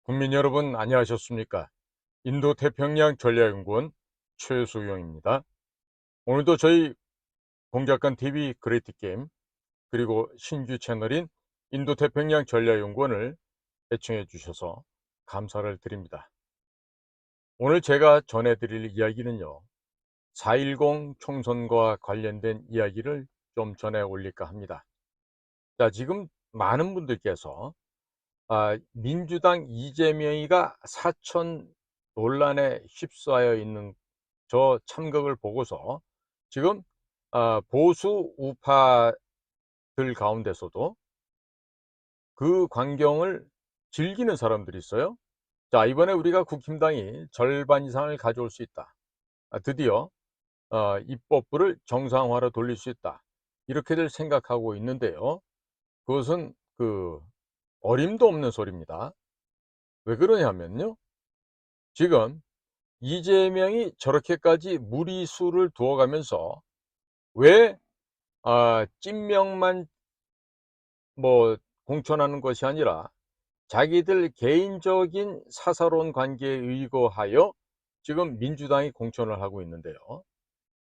국민 여러분 안녕하셨습니까? 인도태평양 전략연구원 최수용입니다. 오늘도 저희 공작관 TV 그레이트 게임 그리고 신규 채널인 인도태평양 전략연구원을 애청해 주셔서 감사를 드립니다. 오늘 제가 전해드릴 이야기는요, 4.10 총선과 관련된 이야기를 좀 전해 올릴까 합니다. 자, 지금 많은 분들께서 민주당 이재명이가 사천 논란에 휩싸여 있는 저 참극을 보고서 지금 보수 우파들 가운데서도 그 광경을 즐기는 사람들이 있어요. 자, 이번에 우리가 국힘당이 절반 이상을 가져올 수 있다. 드디어 입법부를 정상화로 돌릴 수 있다. 이렇게들 생각하고 있는데요. 그것은 어림도 없는 소리입니다. 왜 그러냐면요, 지금 이재명이 저렇게까지 무리수를 두어가면서 왜 찐명만 공천하는 것이 아니라 자기들 개인적인 사사로운 관계에 의거하여 지금 민주당이 공천을 하고 있는데요.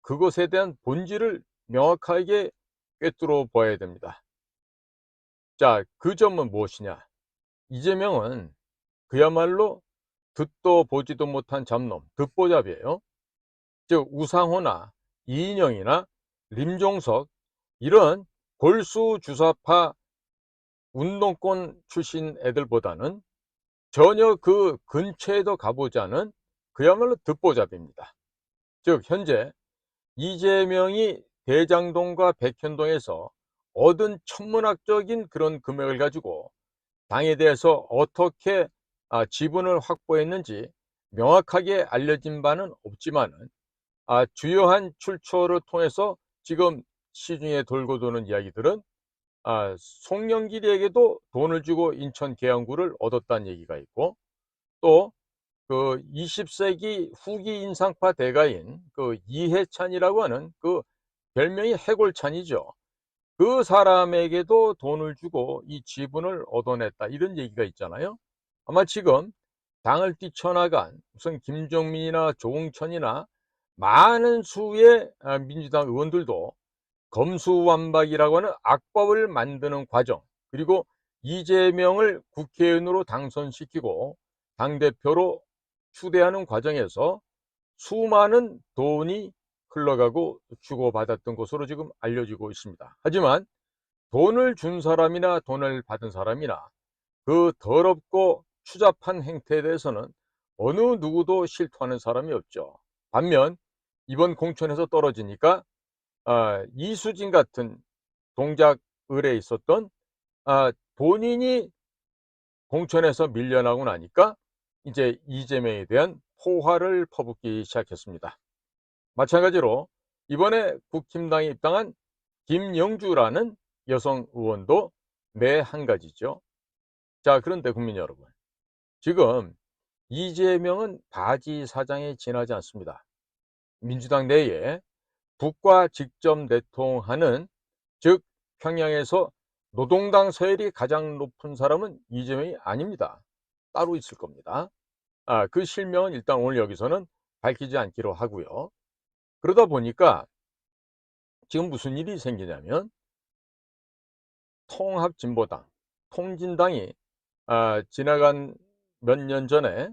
그것에 대한 본질을 명확하게 꿰뚫어 봐야 됩니다. 자, 그 점은 무엇이냐? 이재명은 그야말로 듣도 보지도 못한 잡놈, 듣보잡이에요. 즉 우상호나 이인영이나 림종석, 이런 골수 주사파 운동권 출신 애들보다는 전혀 그 근처에도 가보지 않은 그야말로 듣보잡입니다. 즉 현재 이재명이 대장동과 백현동에서 얻은 천문학적인 그런 금액을 가지고 당에 대해서 어떻게 지분을 확보했는지 명확하게 알려진 바는 없지만은 주요한 출처를 통해서 지금 시중에 돌고 도는 이야기들은 송영길에게도 돈을 주고 인천 계양구를 얻었다는 얘기가 있고, 또 그 20세기 후기 인상파 대가인 그 이해찬이라고 하는 그 별명이 해골찬이죠. 그 사람에게도 돈을 주고 이 지분을 얻어냈다, 이런 얘기가 있잖아요. 아마 지금 당을 뛰쳐나간 무슨 김종민이나 조응천이나 많은 수의 민주당 의원들도 검수완박이라고 하는 악법을 만드는 과정, 그리고 이재명을 국회의원으로 당선시키고 당대표로 추대하는 과정에서 수많은 돈이 흘러가고 주고받았던 것으로 지금 알려지고 있습니다. 하지만 돈을 준 사람이나 돈을 받은 사람이나 그 더럽고 추잡한 행태에 대해서는 어느 누구도 실토하는 사람이 없죠. 반면 이번 공천에서 떨어지니까 이수진 같은 동작 을에 있었던 본인이 공천에서 밀려나고 나니까 이제 이재명에 대한 포화를 퍼붓기 시작했습니다. 마찬가지로 이번에 국힘당에 입당한 김영주라는 여성 의원도 매 한 가지죠. 자, 그런데 국민 여러분, 지금 이재명은 바지 사장에 지나지 않습니다. 민주당 내에 북과 직접 내통하는, 즉 평양에서 노동당 서열이 가장 높은 사람은 이재명이 아닙니다. 따로 있을 겁니다. 그 실명은 일단 오늘 여기서는 밝히지 않기로 하고요. 그러다 보니까 지금 무슨 일이 생기냐면, 통합진보당, 통진당이 지나간 몇 년 전에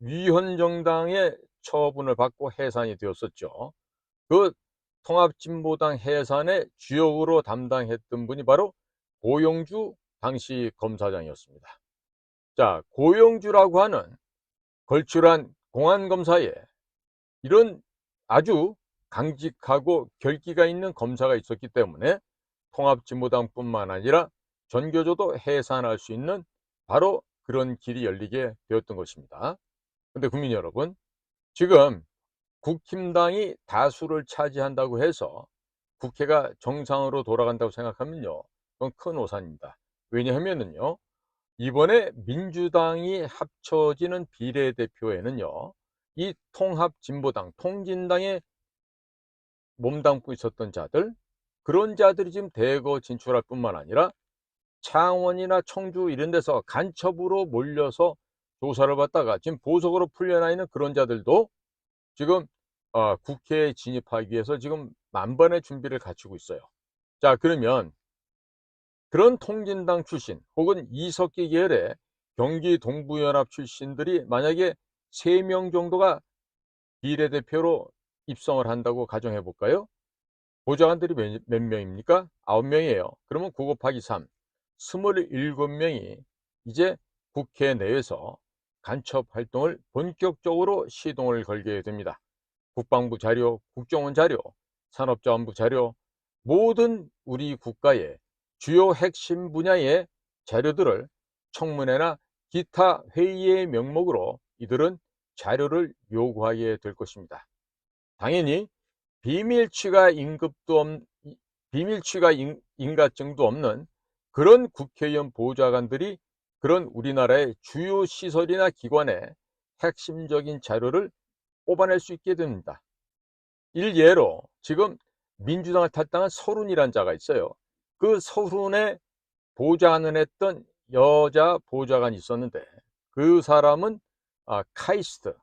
위헌정당의 처분을 받고 해산이 되었었죠. 그 통합진보당 해산의 주역으로 담당했던 분이 바로 고용주 당시 검사장이었습니다. 자, 고용주라고 하는 걸출한 공안검사에 이런 아주 강직하고 결기가 있는 검사가 있었기 때문에 통합진보당뿐만 아니라 전교조도 해산할 수 있는 바로 그런 길이 열리게 되었던 것입니다. 근데 국민 여러분, 지금 국힘당이 다수를 차지한다고 해서 국회가 정상으로 돌아간다고 생각하면요, 그건 큰 오산입니다. 왜냐하면은요, 이번에 민주당이 합쳐지는 비례대표에는요, 이 통합진보당, 통진당에 몸담고 있었던 자들, 그런 자들이 지금 대거 진출할 뿐만 아니라 창원이나 청주 이런 데서 간첩으로 몰려서 조사를 받다가 지금 보석으로 풀려나 있는 그런 자들도 지금 국회에 진입하기 위해서 지금 만반의 준비를 갖추고 있어요. 자, 그러면 그런 통진당 출신 혹은 이석기 계열의 경기 동부연합 출신들이 만약에 3명 정도가 비례대표로 입성을 한다고 가정해 볼까요? 보좌관들이 몇 명입니까? 9명이에요. 그러면 9 곱하기 3, 27명이 이제 국회 내에서 간첩 활동을 본격적으로 시동을 걸게 됩니다. 국방부 자료, 국정원 자료, 산업자원부 자료, 모든 우리 국가의 주요 핵심 분야의 자료들을 청문회나 기타 회의의 명목으로 이들은 자료를 요구하게 될 것입니다. 당연히 비밀취가 인가증도 없는 그런 국회의원 보좌관들이 그런 우리나라의 주요 시설이나 기관의 핵심적인 자료를 뽑아낼 수 있게 됩니다. 일예로 지금 민주당을 탈당한 서른이란 자가 있어요. 그 서른에 보좌관을 했던 여자 보좌관이 있었는데 그 사람은 카이스트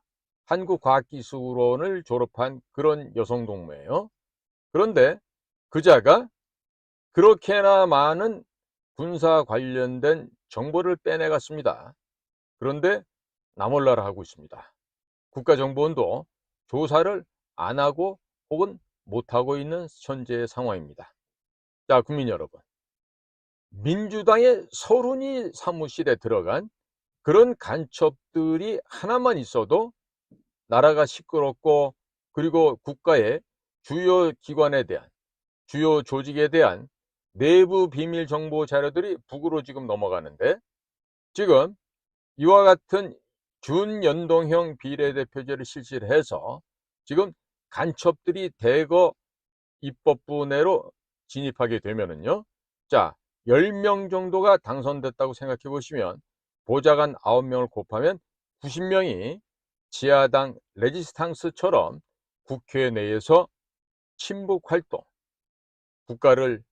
한국과학기술원을 졸업한 그런 여성 동무예요. 그런데 그자가 그렇게나 많은 군사 관련된 정보를 빼내갔습니다. 그런데 나몰라라 하고 있습니다. 국가정보원도 조사를 안 하고 혹은 못하고 있는 현재의 상황입니다. 자, 국민 여러분, 민주당의 서른이 사무실에 들어간 그런 간첩들이 하나만 있어도 나라가 시끄럽고, 그리고 국가의 주요 기관에 대한, 주요 조직에 대한 내부 비밀 정보 자료들이 북으로 지금 넘어가는데, 지금 이와 같은 준연동형 비례대표제를 실시를 해서 지금 간첩들이 대거 입법부 내로 진입하게 되면은요, 자, 10명 정도가 당선됐다고 생각해 보시면 보좌관 9명을 곱하면 90명이 지하당 레지스탕스처럼 국회 내에서 친북 활동, 국가를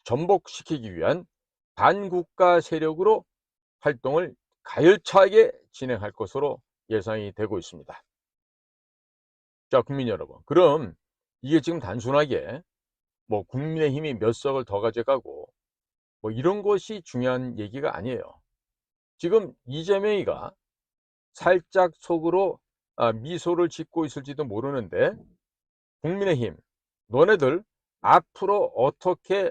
전복시키기 위한 반국가 세력으로 활동을 가열차게 진행할 것으로 예상이 되고 있습니다. 자, 국민 여러분, 그럼 이게 지금 단순하게 뭐 국민의힘이 몇 석을 더 가져가고 뭐 이런 것이 중요한 얘기가 아니에요. 지금 이재명이가 살짝 속으로 미소를 짓고 있을지도 모르는데, 국민의힘 너네들 앞으로 어떻게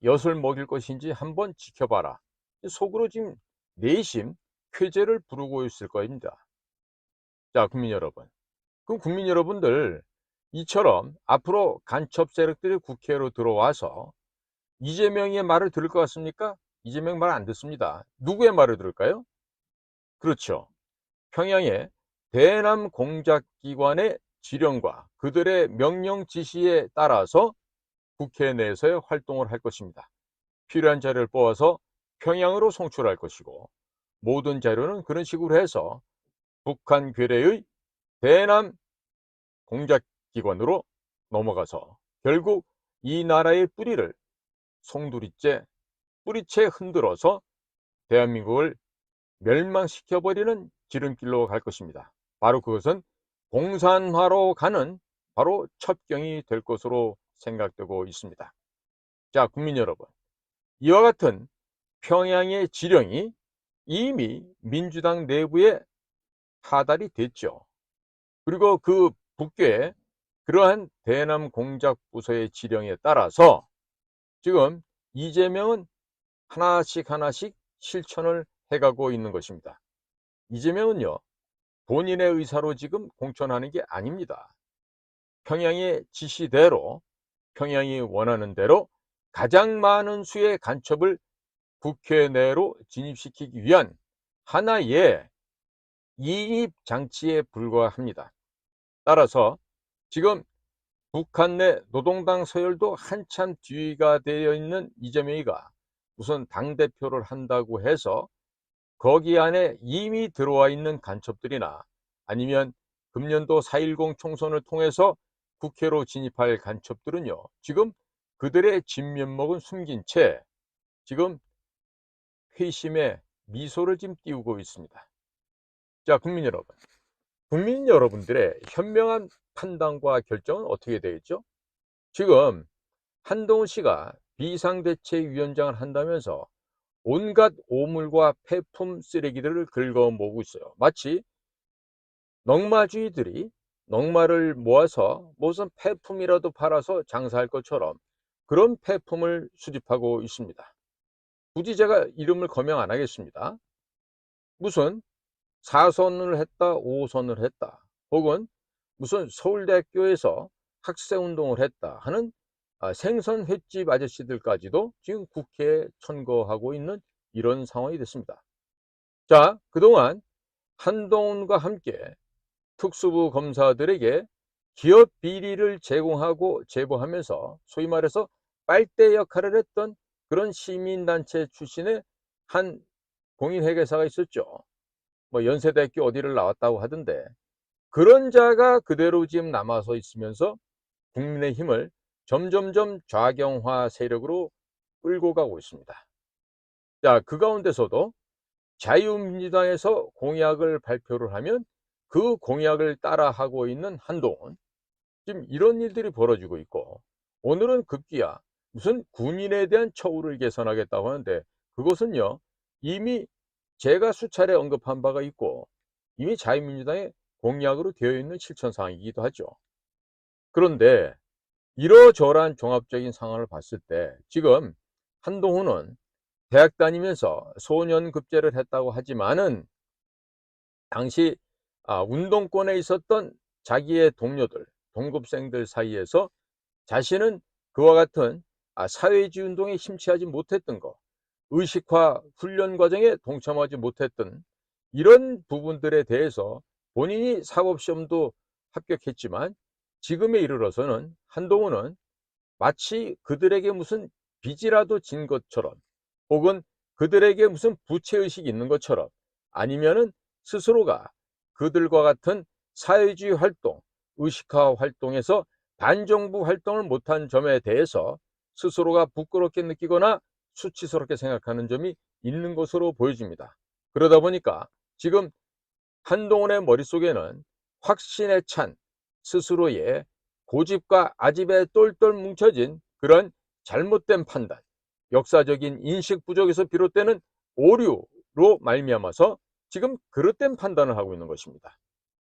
엿을 먹일 것인지 한번 지켜봐라. 속으로 지금 내심 쾌재를 부르고 있을 겁니다. 자, 국민 여러분, 그럼 국민 여러분들 이처럼 앞으로 간첩 세력들이 국회로 들어와서 이재명의 말을 들을 것 같습니까? 이재명 말 안 듣습니다. 누구의 말을 들을까요? 그렇죠. 평양의 대남 공작기관의 지령과 그들의 명령 지시에 따라서 국회 내에서의 활동을 할 것입니다. 필요한 자료를 뽑아서 평양으로 송출할 것이고, 모든 자료는 그런 식으로 해서 북한 괴뢰의 대남 공작기관으로 넘어가서 결국 이 나라의 뿌리를 뿌리채 흔들어서 대한민국을 멸망시켜버리는 지름길로 갈 것입니다. 바로 그것은 공산화로 가는 바로 첩경이 될 것으로 생각되고 있습니다. 자, 국민 여러분, 이와 같은 평양의 지령이 이미 민주당 내부에 하달이 됐죠. 그리고 그 북괴 그러한 대남 공작 부서의 지령에 따라서 지금 이재명은 하나씩 실천을 해가고 있는 것입니다. 이재명은요, 본인의 의사로 지금 공천하는 게 아닙니다. 평양의 지시대로, 평양이 원하는 대로 가장 많은 수의 간첩을 국회 내로 진입시키기 위한 하나의 이입 장치에 불과합니다. 따라서 지금 북한 내 노동당 서열도 한참 뒤가 되어 있는 이재명이가 무슨 당대표를 한다고 해서 거기 안에 이미 들어와 있는 간첩들이나 아니면 금년도 4.10 총선을 통해서 국회로 진입할 간첩들은요, 지금 그들의 진면목은 숨긴 채 지금 회심의 미소를 지금 띄우고 있습니다. 자, 국민 여러분. 국민 여러분들의 현명한 판단과 결정은 어떻게 되겠죠? 지금 한동훈 씨가 비상대책위원장을 한다면서 온갖 오물과 폐품 쓰레기들을 긁어 모으고 있어요. 마치 넝마주의들이 넝마를 모아서 무슨 폐품이라도 팔아서 장사할 것처럼 그런 폐품을 수집하고 있습니다. 굳이 제가 이름을 거명 안 하겠습니다. 무슨 4선을 했다, 5선을 했다, 혹은 무슨 서울대학교에서 학생운동을 했다 하는 생선 횟집 아저씨들까지도 지금 국회에 천거하고 있는 이런 상황이 됐습니다. 자, 그동안 한동훈과 함께 특수부 검사들에게 기업 비리를 제공하고 제보하면서 소위 말해서 빨대 역할을 했던 그런 시민단체 출신의 한 공인회계사가 있었죠. 뭐 연세대학교 어디를 나왔다고 하던데 그런 자가 그대로 지금 남아서 있으면서 국민의힘을 점점점 좌경화 세력으로 끌고 가고 있습니다. 자, 그 가운데서도 자유민주당에서 공약을 발표를 하면 그 공약을 따라하고 있는 한동훈, 지금 이런 일들이 벌어지고 있고, 오늘은 급기야 무슨 군인에 대한 처우를 개선하겠다고 하는데 그것은요 이미 제가 수차례 언급한 바가 있고 이미 자유민주당의 공약으로 되어 있는 실천사항이기도 하죠. 그런데 이러저러한 종합적인 상황을 봤을 때 지금 한동훈은 대학 다니면서 소년급제를 했다고 하지만은 당시 운동권에 있었던 자기의 동료들, 동급생들 사이에서 자신은 그와 같은 사회주의 운동에 심취하지 못했던 것, 의식화 훈련 과정에 동참하지 못했던 이런 부분들에 대해서 본인이 사법시험도 합격했지만 지금에 이르러서는 한동훈은 마치 그들에게 무슨 빚이라도 진 것처럼 혹은 그들에게 무슨 부채의식이 있는 것처럼 아니면은 스스로가 그들과 같은 사회주의 활동, 의식화 활동에서 반정부 활동을 못한 점에 대해서 스스로가 부끄럽게 느끼거나 수치스럽게 생각하는 점이 있는 것으로 보여집니다. 그러다 보니까 지금 한동훈의 머릿속에는 확신에 찬 스스로의 고집과 아집에 똘똘 뭉쳐진 그런 잘못된 판단, 역사적인 인식 부족에서 비롯되는 오류로 말미암아서 지금 그릇된 판단을 하고 있는 것입니다.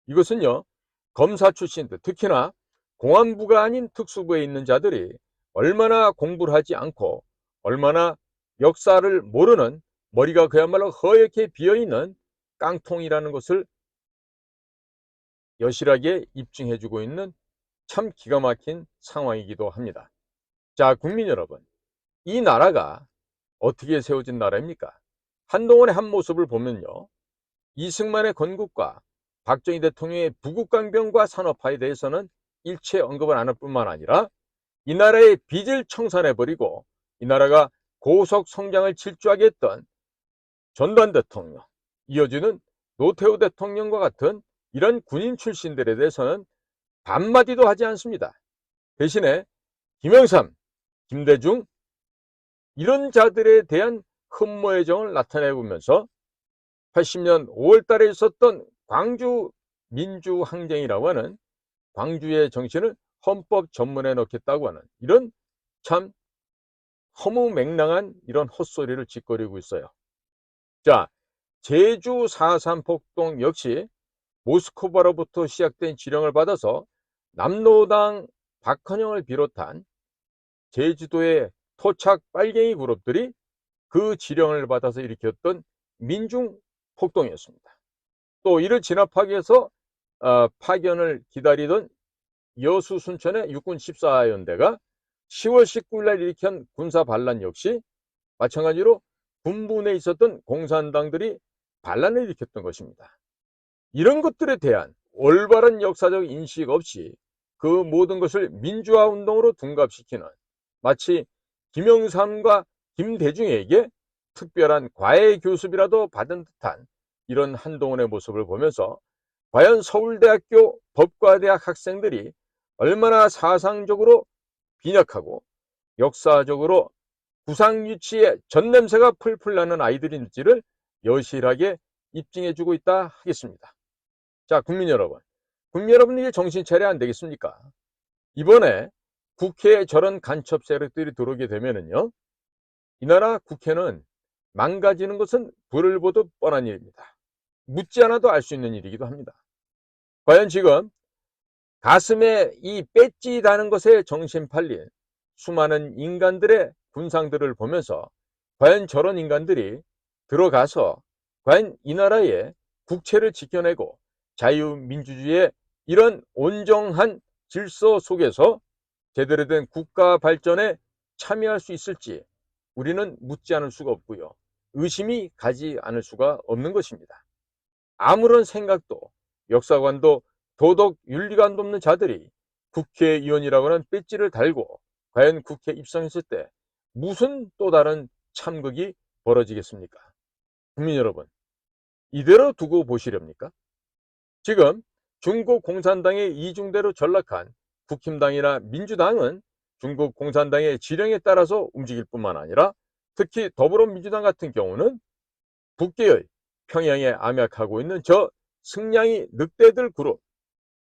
이것은요 검사 출신들, 특히나 공안부가 아닌 특수부에 있는 자들이 얼마나 공부를 하지 않고 얼마나 역사를 모르는 머리가 그야말로 허옇게 비어있는 깡통이라는 것을 여실하게 입증해주고 있는 참 기가 막힌 상황이기도 합니다. 자, 국민 여러분, 이 나라가 어떻게 세워진 나라입니까? 한동훈의 한 모습을 보면요, 이승만의 건국과 박정희 대통령의 부국강병과 산업화에 대해서는 일체 언급을 안 할 뿐만 아니라 이 나라의 빚을 청산해버리고 이 나라가 고속 성장을 질주하게 했던 전두환 대통령, 이어지는 노태우 대통령과 같은 이런 군인 출신들에 대해서는 반마디도 하지 않습니다. 대신에 김영삼, 김대중 이런 자들에 대한 흠모의 정을 나타내보면서 80년 5월 달에 있었던 광주 민주항쟁이라고 하는 광주의 정신을 헌법 전문에 넣겠다고 하는 이런 참 허무맹랑한 이런 헛소리를 짓거리고 있어요. 자, 제주 4.3 폭동 역시 모스크바로부터 시작된 지령을 받아서 남로당 박헌영을 비롯한 제주도의 토착 빨갱이 그룹들이 그 지령을 받아서 일으켰던 민중 폭동이었습니다. 또 이를 진압하기 위해서 파견을 기다리던 여수 순천의 육군 14연대가 10월 19일 날 일으킨 군사 반란 역시 마찬가지로 군부 내에 있었던 공산당들이 반란을 일으켰던 것입니다. 이런 것들에 대한 올바른 역사적 인식 없이 그 모든 것을 민주화 운동으로 둔갑시키는 마치 김영삼과 김대중에게 특별한 과외 교습이라도 받은 듯한 이런 한동훈의 모습을 보면서 과연 서울대학교 법과대학 학생들이 얼마나 사상적으로 빈약하고 역사적으로 구상유치의 전냄새가 풀풀 나는 아이들인지를 여실하게 입증해주고 있다 하겠습니다. 자, 국민 여러분 이제 정신 차려 안 되겠습니까? 이번에 국회에 저런 간첩 세력들이 들어오게 되면은요, 이 나라 국회는 망가지는 것은 불을 보듯 뻔한 일입니다. 묻지 않아도 알 수 있는 일이기도 합니다. 과연 지금 가슴에 이 배지 다는 것에 정신 팔린 수많은 인간들의 군상들을 보면서 과연 저런 인간들이 들어가서 과연 이 나라의 국채를 지켜내고 자유민주주의의 이런 온정한 질서 속에서 제대로 된 국가 발전에 참여할 수 있을지 우리는 묻지 않을 수가 없고요. 의심이 가지 않을 수가 없는 것입니다. 아무런 생각도 역사관도 도덕 윤리관도 없는 자들이 국회의원이라고 하는 배지를 달고 과연 국회에 입성했을 때 무슨 또 다른 참극이 벌어지겠습니까? 국민 여러분, 이대로 두고 보시렵니까? 지금 중국 공산당의 이중대로 전락한 국힘당이나 민주당은 중국 공산당의 지령에 따라서 움직일 뿐만 아니라 특히 더불어민주당 같은 경우는 북계의 평양에 암약하고 있는 저 승냥이 늑대들 그룹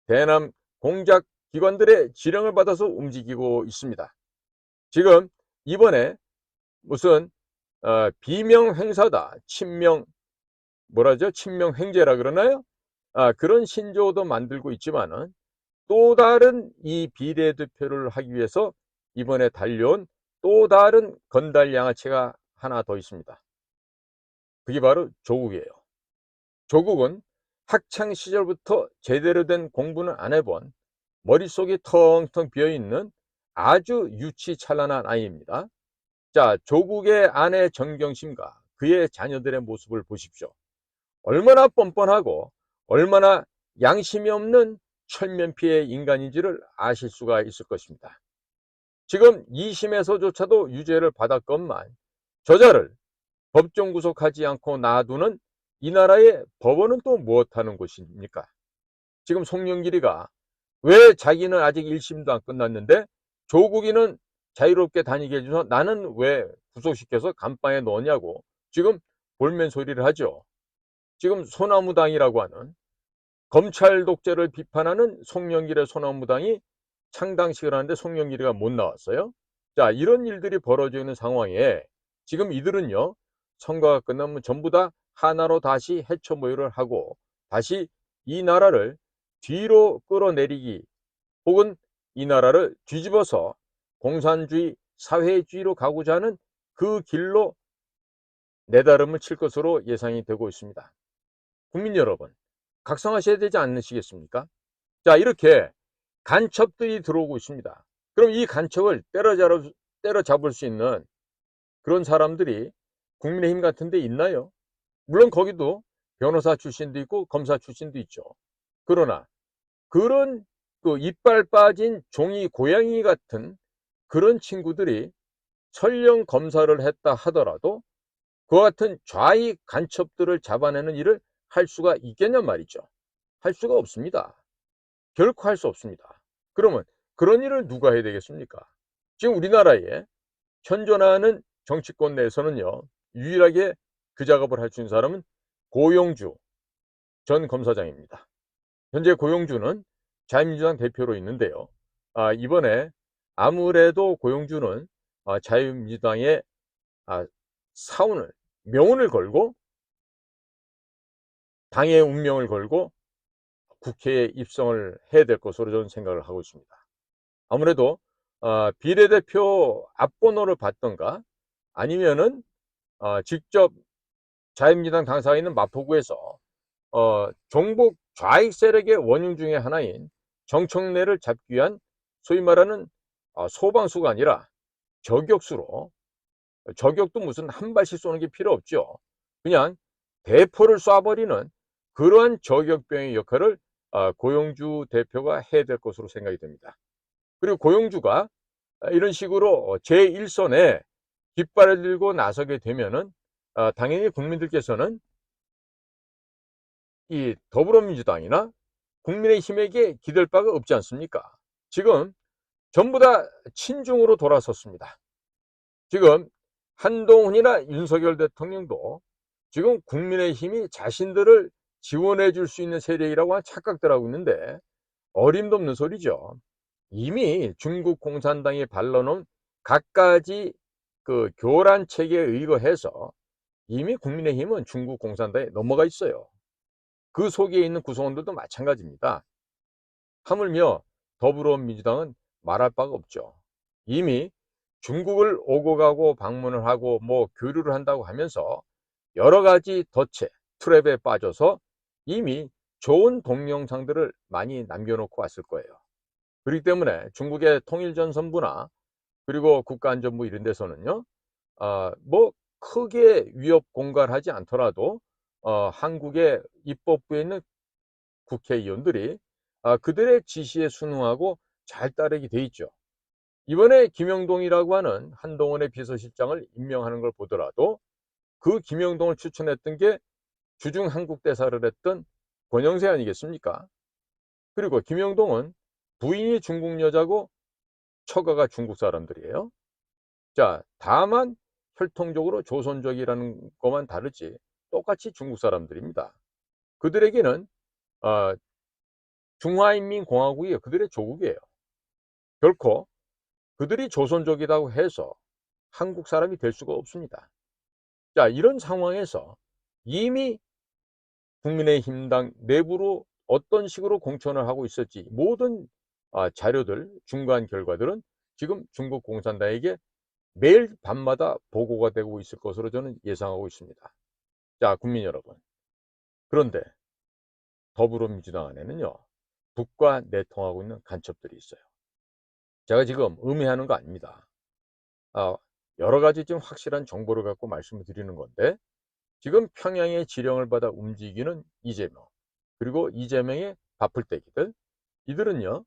대남 공작 기관들의 지령을 받아서 움직이고 있습니다. 지금 이번에 무슨 비명 행사다, 친명 친명 횡재라 그러나요? 그런 신조어도 만들고 있지만은 또 다른 이 비례대표를 하기 위해서 이번에 달려온 또 다른 건달 양아치가 하나 더 있습니다. 그게 바로 조국이에요. 조국은 학창 시절부터 제대로 된 공부는 안 해본 머릿속이 텅텅 비어있는 아주 유치찬란한 아이입니다. 자, 조국의 아내 정경심과 그의 자녀들의 모습을 보십시오. 얼마나 뻔뻔하고 얼마나 양심이 없는 철면피의 인간인지를 아실 수가 있을 것입니다. 지금 2심에서조차도 유죄를 받았건만 저자를 법정 구속하지 않고 놔두는 이 나라의 법원은 또 무엇하는 곳입니까? 지금 송영길이가 왜 자기는 아직 1심도 안 끝났는데 조국이는 자유롭게 다니게 해줘서 나는 왜 구속시켜서 감방에 넣었냐고 지금 볼멘 소리를 하죠. 지금 소나무당이라고 하는 검찰 독재를 비판하는 송영길의 소나무당이 창당식을 하는데 송영길이가 못 나왔어요. 자, 이런 일들이 벌어져 있는 상황에 지금 이들은요, 선거가 끝나면 전부 다 하나로 다시 해쳐 모여를 하고 다시 이 나라를 뒤로 끌어내리기 혹은 이 나라를 뒤집어서 공산주의 사회주의로 가고자 하는 그 길로 내다름을 칠 것으로 예상이 되고 있습니다. 국민 여러분, 각성하셔야 되지 않으시겠습니까? 자, 이렇게 간첩들이 들어오고 있습니다. 그럼 이 간첩을 때려잡을 수 있는 그런 사람들이 국민의힘 같은 데 있나요? 물론 거기도 변호사 출신도 있고 검사 출신도 있죠. 그러나 그런 그 이빨 빠진 종이 고양이 같은 그런 친구들이 설령 검사를 했다 하더라도 그와 같은 좌익 간첩들을 잡아내는 일을 할 수가 있겠냐 말이죠. 할 수가 없습니다. 결코 할 수 없습니다. 그러면 그런 일을 누가 해야 되겠습니까? 지금 우리나라에 현존하는 정치권 내에서는요, 유일하게 그 작업을 할 수 있는 사람은 고용주 전 검사장입니다. 현재 고용주는 자유민주당 대표로 있는데요. 이번에 아무래도 고용주는 자유민주당의 사운을, 명운을 걸고 당의 운명을 걸고 국회에 입성을 해야 될 것으로 저는 생각을 하고 있습니다. 아무래도 비례대표 앞번호를 받던가 아니면은 직접 자유민주당 당사가 있는 마포구에서 종북 좌익 세력의 원흉 중에 하나인 정청래를 잡기 위한 소위 말하는 소방수가 아니라 저격수로, 저격도 무슨 한 발씩 쏘는 게 필요 없죠. 그냥 대포를 쏴버리는 그러한 저격병의 역할을 고용주 대표가 해야 될 것으로 생각이 됩니다. 그리고 고용주가 이런 식으로 제1선에 깃발을 들고 나서게 되면은 당연히 국민들께서는 이 더불어민주당이나 국민의힘에게 기댈 바가 없지 않습니까? 지금 전부 다 친중으로 돌아섰습니다. 지금 한동훈이나 윤석열 대통령도 지금 국민의힘이 자신들을 지원해 줄 수 있는 세력이라고 착각들 하고 있는데 어림도 없는 소리죠. 이미 중국 공산당이 발라놓은 갖가지 그 교란 체계에 의거해서 이미 국민의힘은 중국 공산당에 넘어가 있어요. 그 속에 있는 구성원들도 마찬가지입니다. 하물며 더불어민주당은 말할 바가 없죠. 이미 중국을 오고 가고 방문을 하고 뭐 교류를 한다고 하면서 여러 가지 덫에 트랩에 빠져서 이미 좋은 동영상들을 많이 남겨놓고 왔을 거예요. 그렇기 때문에 중국의 통일전선부나 그리고 국가안전부 이런 데서는요, 뭐 크게 위협 공갈하지 않더라도 한국의 입법부에 있는 국회의원들이 그들의 지시에 순응하고 잘 따르게 돼 있죠. 이번에 김영동이라고 하는 한동훈의 비서실장을 임명하는 걸 보더라도 그 김영동을 추천했던 게 주중 한국 대사를 했던 권영세 아니겠습니까? 그리고 김영동은 부인이 중국 여자고 처가가 중국 사람들이에요. 자, 다만 혈통적으로 조선족이라는 것만 다르지 똑같이 중국 사람들입니다. 그들에게는 중화인민공화국이 그들의 조국이에요. 결코 그들이 조선족이라고 해서 한국 사람이 될 수가 없습니다. 자, 이런 상황에서 이미 국민의힘당 내부로 어떤 식으로 공천을 하고 있었지 모든 자료들, 중간 결과들은 지금 중국 공산당에게 매일 밤마다 보고가 되고 있을 것으로 저는 예상하고 있습니다. 자, 국민 여러분. 그런데 더불어민주당 안에는요, 북과 내통하고 있는 간첩들이 있어요. 제가 지금 음해하는 거 아닙니다. 여러 가지 좀 확실한 정보를 갖고 말씀을 드리는 건데, 지금 평양의 지령을 받아 움직이는 이재명, 그리고 이재명의 바풀떼기들, 이들은요,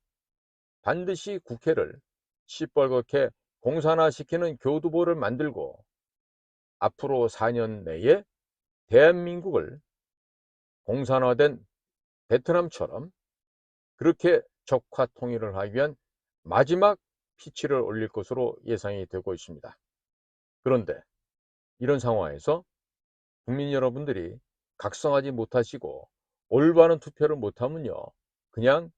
반드시 국회를 시뻘겋게 공산화시키는 교두보를 만들고 앞으로 4년 내에 대한민국을 공산화된 베트남처럼 그렇게 적화 통일을 하기 위한 마지막 피치를 올릴 것으로 예상이 되고 있습니다. 그런데 이런 상황에서 국민 여러분들이 각성하지 못하시고 올바른 투표를 못하면요, 그냥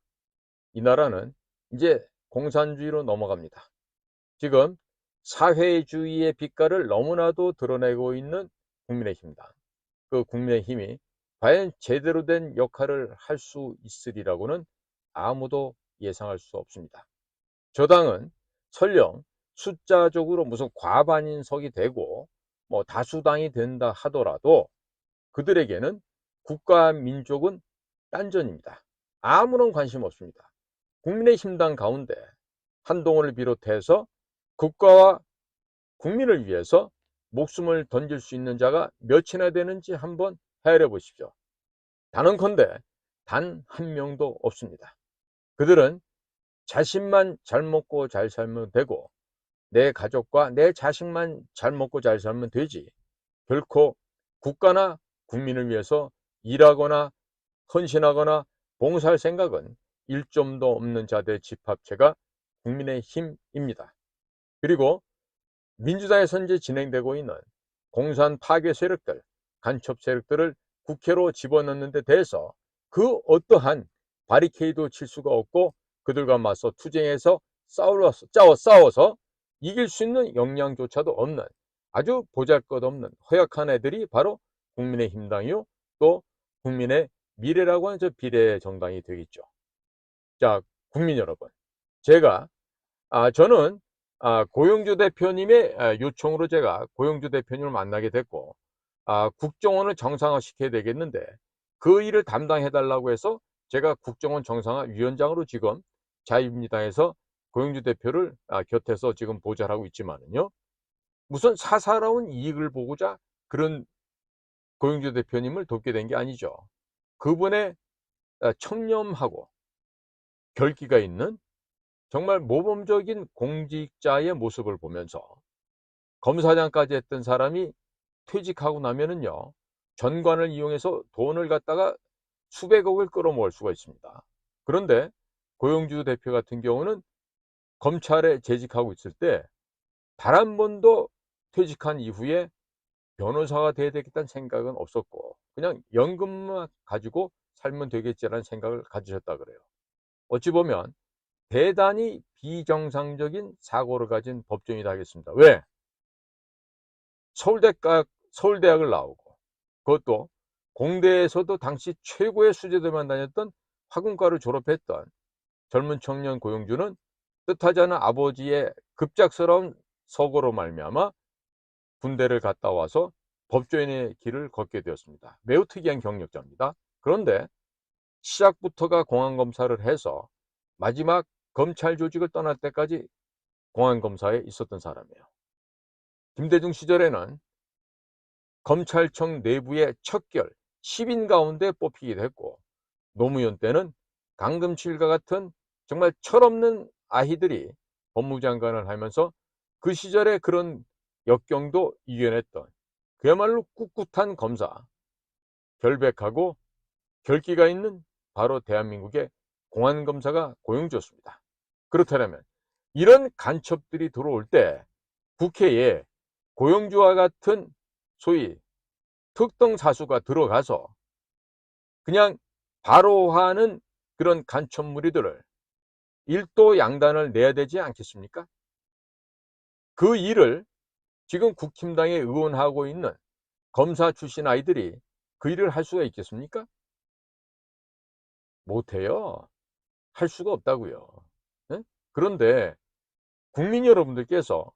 이 나라는 이제 공산주의로 넘어갑니다. 지금 사회주의의 빛깔을 너무나도 드러내고 있는 국민의힘당, 그 국민의힘이 과연 제대로 된 역할을 할 수 있으리라고는 아무도 예상할 수 없습니다. 저당은 설령 숫자적으로 무슨 과반인석이 되고 뭐 다수당이 된다 하더라도 그들에게는 국가 민족은 딴전입니다. 아무런 관심 없습니다. 국민의힘당 가운데 한동훈을 비롯해서 국가와 국민을 위해서 목숨을 던질 수 있는 자가 몇이나 되는지 한번 헤아려 보십시오. 단언컨대 단 한 명도 없습니다. 그들은 자신만 잘 먹고 잘 살면 되고 내 가족과 내 자식만 잘 먹고 잘 살면 되지 결코 국가나 국민을 위해서 일하거나 헌신하거나 봉사할 생각은 일점도 없는 자들의 집합체가 국민의힘입니다. 그리고 민주당에서 현재 진행되고 있는 공산 파괴 세력들, 간첩 세력들을 국회로 집어넣는 데 대해서 그 어떠한 바리케이도 칠 수가 없고 그들과 맞서 투쟁해서 싸워서 이길 수 있는 역량조차도 없는 아주 보잘것없는 허약한 애들이 바로 국민의힘당이요, 또 국민의 미래라고 하는 저 비례 정당이 되겠죠. 자, 국민 여러분, 저는 고영주 대표님의 요청으로 제가 고영주 대표님을 만나게 됐고, 국정원을 정상화시켜야 되겠는데 그 일을 담당해 달라고 해서 제가 국정원 정상화 위원장으로 지금 자유민주당에서 고영주 대표를 곁에서 지금 보좌하고 있지만은요, 무슨 사사로운 이익을 보고자 그런 고영주 대표님을 돕게 된 게 아니죠. 그분의 청렴하고 결기가 있는 정말 모범적인 공직자의 모습을 보면서 검사장까지 했던 사람이 퇴직하고 나면은요, 전관을 이용해서 돈을 갖다가 수백억을 끌어모을 수가 있습니다. 그런데 고영주 대표 같은 경우는 검찰에 재직하고 있을 때 단 한 번도 퇴직한 이후에 변호사가 돼야 되겠다는 생각은 없었고 그냥 연금만 가지고 살면 되겠지라는 생각을 가지셨다 그래요. 어찌 보면 대단히 비정상적인 사고를 가진 법조인이다 하겠습니다. 왜? 서울대학을 나오고 그것도 공대에서도 당시 최고의 수재들만 다녔던 화군과를 졸업했던 젊은 청년 고용주는 뜻하지 않은 아버지의 급작스러운 서거로 말미암아 군대를 갔다 와서 법조인의 길을 걷게 되었습니다. 매우 특이한 경력자입니다. 그런데 시작부터가 공안검사를 해서 마지막 검찰 조직을 떠날 때까지 공안검사에 있었던 사람이에요. 김대중 시절에는 검찰청 내부의 척결 10인 가운데 뽑히기도 했고 노무현 때는 강금칠과 같은 정말 철없는 아이들이 법무장관을 하면서 그 시절에 그런 역경도 이겨냈던 그야말로 꿋꿋한 검사, 결백하고 결기가 있는 바로 대한민국의 공안검사가 고용주였습니다. 그렇다면 이런 간첩들이 들어올 때 국회에 고용주와 같은 소위 특등사수가 들어가서 그냥 바로 하는 그런 간첩 무리들을 일도 양단을 내야 되지 않겠습니까? 그 일을 지금 국힘당에 의원하고 있는 검사 출신 아이들이 그 일을 할 수가 있겠습니까? 못해요. 할 수가 없다고요. 네? 그런데 국민 여러분들께서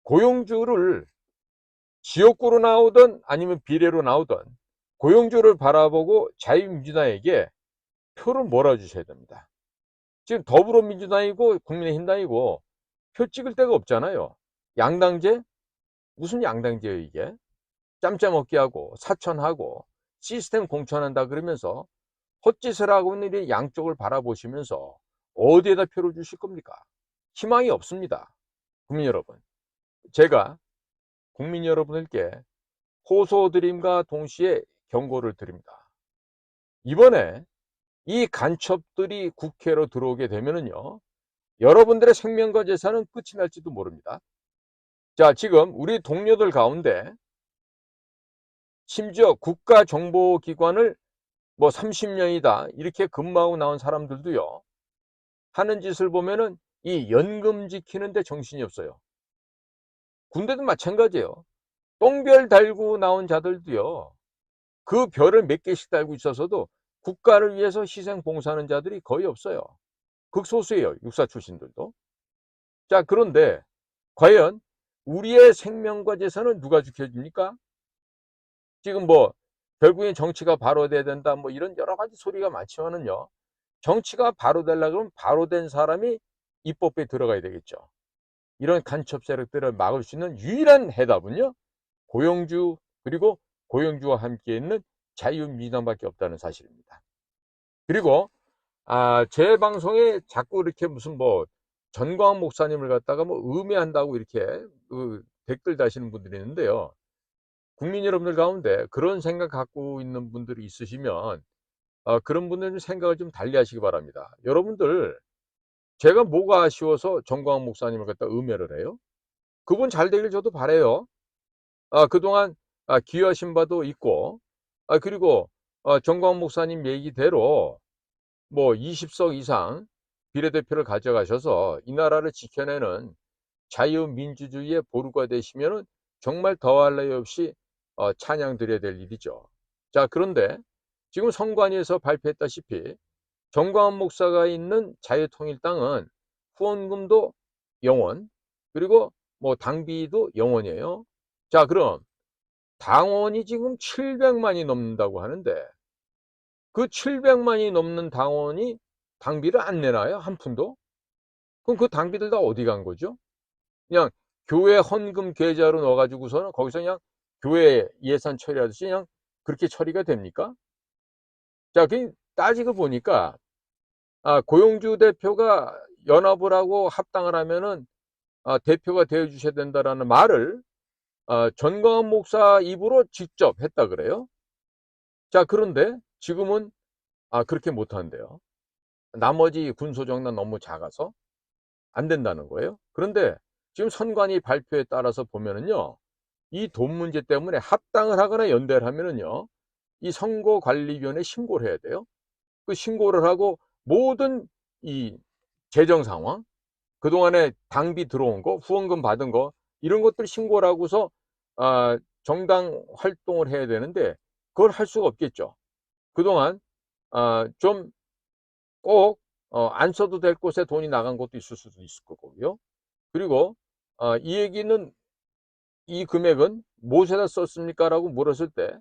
고용주를 지역구로 나오든 아니면 비례로 나오든 고용주를 바라보고 자유민주당에게 표를 몰아주셔야 됩니다. 지금 더불어민주당이고 국민의힘당이고 표 찍을 데가 없잖아요. 양당제? 무슨 양당제예요 이게? 짬짬 먹기 하고 사천하고 시스템 공천한다 그러면서 헛짓을 하고 있는 이 양쪽을 바라보시면서 어디에다 표를 주실 겁니까? 희망이 없습니다. 국민 여러분, 제가 국민 여러분들께 호소드림과 동시에 경고를 드립니다. 이번에 이 간첩들이 국회로 들어오게 되면은요, 여러분들의 생명과 재산은 끝이 날지도 모릅니다. 자, 지금 우리 동료들 가운데 심지어 국가정보기관을 뭐 30년이다 이렇게 근무하고 나온 사람들도요, 하는 짓을 보면은 이 연금 지키는데 정신이 없어요. 군대도 마찬가지예요. 똥별 달고 나온 자들도요, 그 별을 몇 개씩 달고 있어서도 국가를 위해서 희생 봉사하는 자들이 거의 없어요. 극소수예요, 육사 출신들도. 자, 그런데 과연 우리의 생명과 재산은 누가 지켜줍니까? 지금 뭐 결국엔 정치가 바로 돼야 된다 뭐 이런 여러 가지 소리가 많지만은요, 정치가 바로 되려고 그러면 바로 된 사람이 입법부에 들어가야 되겠죠. 이런 간첩 세력들을 막을 수 있는 유일한 해답은요, 고용주 그리고 고용주와 함께 있는 자유민주당밖에 없다는 사실입니다. 그리고 제 방송에 자꾸 이렇게 무슨 뭐 전광훈 목사님을 갖다가 뭐 음해한다고 이렇게 댓글 다시는 분들이 있는데요. 국민 여러분들 가운데 그런 생각 갖고 있는 분들이 있으시면 그런 분들은 생각을 좀 달리 하시기 바랍니다. 여러분들, 제가 뭐가 아쉬워서 전광훈 목사님을 갖다 음해를 해요? 그분 잘 되길 저도 바라요. 그동안 기여하신 바도 있고, 그리고 전광훈 목사님 얘기대로 뭐 20석 이상 비례대표를 가져가셔서 이 나라를 지켜내는 자유민주주의의 보루가 되시면은 정말 더할 나위 없이 찬양 드려야 될 일이죠. 자, 그런데 지금 선관위에서 발표했다시피 정광훈 목사가 있는 자유통일당은 후원금도 0원, 그리고 뭐 당비도 0원이에요. 자, 그럼 당원이 지금 700만이 넘는다고 하는데 그 700만이 넘는 당원이 당비를 안 내나요? 한 푼도? 그럼 그 당비들 다 어디 간 거죠? 그냥 교회 헌금 계좌로 넣어가지고서는 거기서 그냥 교회 예산 처리하듯이 그냥 그렇게 처리가 됩니까? 자, 그 따지고 보니까 고용주 대표가 연합을 하고 합당을 하면은 대표가 되어 주셔야 된다라는 말을 전광훈 목사 입으로 직접 했다 그래요. 자, 그런데 지금은 그렇게 못 한대요. 나머지 군소정당 너무 작아서 안 된다는 거예요. 그런데 지금 선관위 발표에 따라서 보면은요, 이 돈 문제 때문에 합당을 하거나 연대를 하면은요, 이 선거관리위원회에 신고를 해야 돼요. 그 신고를 하고 모든 이 재정 상황, 그동안에 당비 들어온 거, 후원금 받은 거, 이런 것들 신고를 하고서 정당 활동을 해야 되는데 그걸 할 수가 없겠죠. 그동안 좀 꼭 안 써도 될 곳에 돈이 나간 것도 있을 수도 있을 거고요. 그리고 이 얘기는, 이 금액은 무엇에다 썼습니까? 라고 물었을 때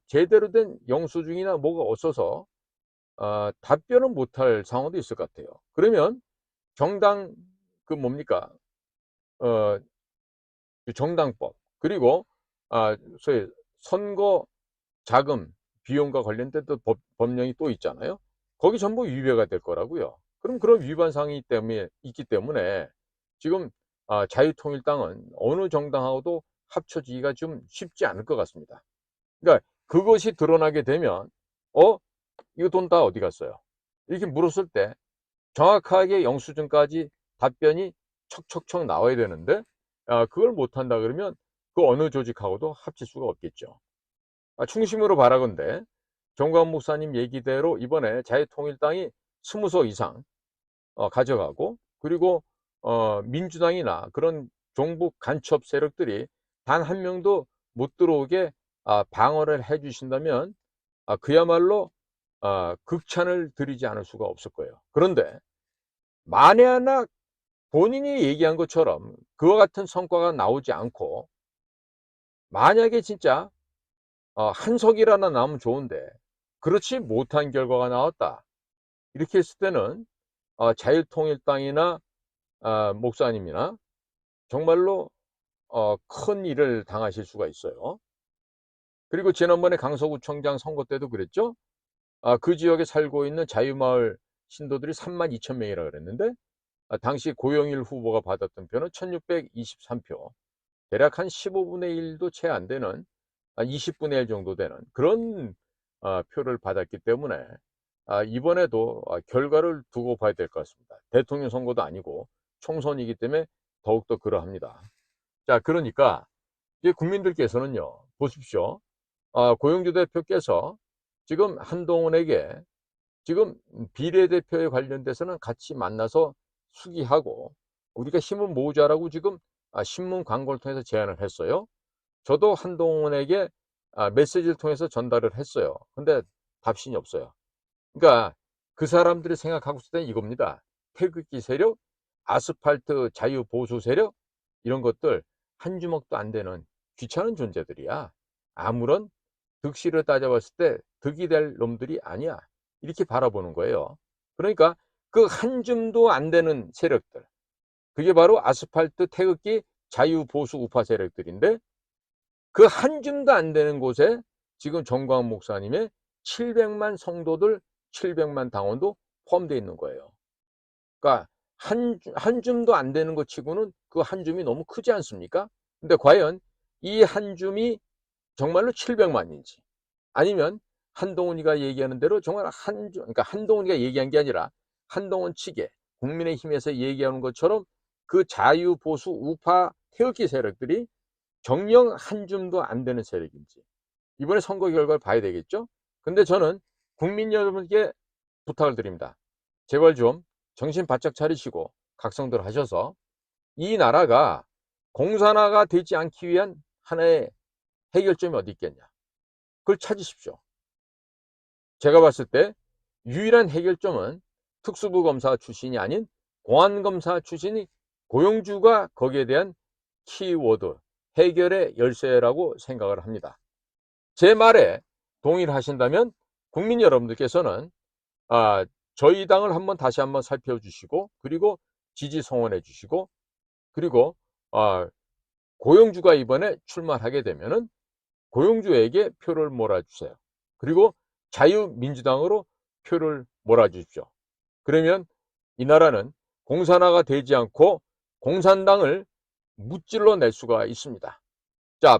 제대로 된 영수증이나 뭐가 없어서 답변은 못할 상황도 있을 것 같아요. 그러면 정당 그 뭡니까? 어, 그 정당법, 그리고 소위 선거 자금 비용과 관련된 또 법령이 또 있잖아요. 거기 전부 위배가 될 거라고요. 그럼 그런 위반 사항이 때문에 있기 때문에 지금 자유통일당은 어느 정당하고도 합쳐지기가 좀 쉽지 않을 것 같습니다. 그러니까 그것이 드러나게 되면 이거 돈 다 어디 갔어요? 이렇게 물었을 때 정확하게 영수증까지 답변이 척척척 나와야 되는데 그걸 못한다 그러면 그 어느 조직하고도 합칠 수가 없겠죠. 충심으로 바라건대 정광훈 목사님 얘기대로 이번에 자유통일당이 20석 이상 가져가고, 그리고 민주당이나 그런 종북 간첩 세력들이 단 한 명도 못 들어오게 방어를 해 주신다면 그야말로 극찬을 드리지 않을 수가 없을 거예요. 그런데 만에 하나 본인이 얘기한 것처럼 그와 같은 성과가 나오지 않고, 만약에 진짜 한 석이라나 나오면 좋은데 그렇지 못한 결과가 나왔다, 이렇게 했을 때는 자유통일당이나 목사님이나 정말로 큰 일을 당하실 수가 있어요. 그리고 지난번에 강서구청장 선거 때도 그랬죠. 그 지역에 살고 있는 자유마을 신도들이 32,000명이라 그랬는데 당시 고영일 후보가 받았던 표는 1623표, 대략 한 15분의 1도 채 안 되는, 20분의 1 정도 되는 그런 표를 받았기 때문에 이번에도 결과를 두고 봐야 될 것 같습니다. 대통령 선거도 아니고 총선이기 때문에 더욱더 그러합니다. 자, 그러니까 이제 국민들께서는요, 보십시오. 고영주 대표께서 지금 한동훈에게 지금 비례대표에 관련돼서는 같이 만나서 수기하고 우리가 힘을 모으자라고 지금 신문 광고를 통해서 제안을 했어요. 저도 한동훈에게 메시지를 통해서 전달을 했어요. 근데 답신이 없어요. 그러니까 그 사람들이 생각하고 있을 때는 이겁니다. 태극기 세력, 아스팔트 자유 보수 세력, 이런 것들 한 주먹도 안 되는 귀찮은 존재들이야. 아무런 득실을 따져봤을 때 득이 될 놈들이 아니야. 이렇게 바라보는 거예요. 그러니까 그 한 줌도 안 되는 세력들, 그게 바로 아스팔트 태극기 자유 보수 우파 세력들인데, 그 한 줌도 안 되는 곳에 지금 정광훈 목사님의 700만 성도들, 700만 당원도 포함되어 있는 거예요. 그러니까 한 줌도 안 되는 것 치고는 그 한 줌이 너무 크지 않습니까? 근데 과연 이 한 줌이 정말로 700만인지, 아니면 한동훈이가 얘기하는 대로 정말 그러니까 한동훈이가 얘기한 게 아니라 한동훈 측에 국민의힘에서 얘기하는 것처럼 그 자유보수 우파 태극기 세력들이 정령 한 줌도 안 되는 세력인지 이번에 선거 결과를 봐야 되겠죠. 근데 저는 국민 여러분께 부탁을 드립니다. 제발 좀 정신 바짝 차리시고 각성들 하셔서 이 나라가 공산화가 되지 않기 위한 하나의 해결점이 어디 있겠냐, 그걸 찾으십시오. 제가 봤을 때 유일한 해결점은 특수부 검사 출신이 아닌 공안검사 출신이 고용주가 거기에 대한 키워드, 해결의 열쇠라고 생각을 합니다. 제 말에 동의를 하신다면 국민 여러분들께서는 저희 당을 다시 한번 살펴주시고, 그리고 지지 성원해 주시고, 그리고 고용주가 이번에 출마하게 되면은 고용주에게 표를 몰아주세요. 그리고 자유민주당으로 표를 몰아주십시오. 그러면 이 나라는 공산화가 되지 않고 공산당을 무찔러 낼 수가 있습니다. 자,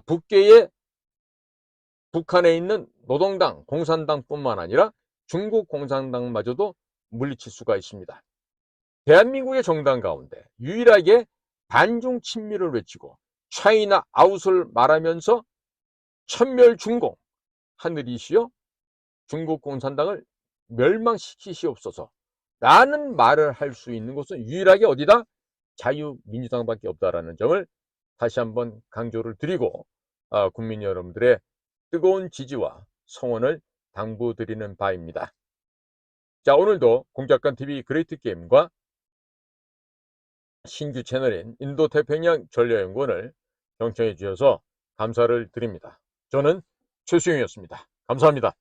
북한에 있는 노동당, 공산당뿐만 아니라 중국 공산당마저도 물리칠 수가 있습니다. 대한민국의 정당 가운데 유일하게 반중 친미를 외치고 차이나 아웃을 말하면서 천멸중공 하늘이시여 중국 공산당을 멸망시키시옵소서 라는 말을 할 수 있는 곳은 유일하게 어디다? 자유민주당밖에 없다라는 점을 다시 한번 강조를 드리고 국민 여러분들의 뜨거운 지지와 성원을 당부드리는 바입니다. 자, 오늘도 공작관TV 그레이트 게임과 신규 채널인 인도태평양 전략연구원을 경청해 주셔서 감사를 드립니다. 저는 최수영이었습니다. 감사합니다.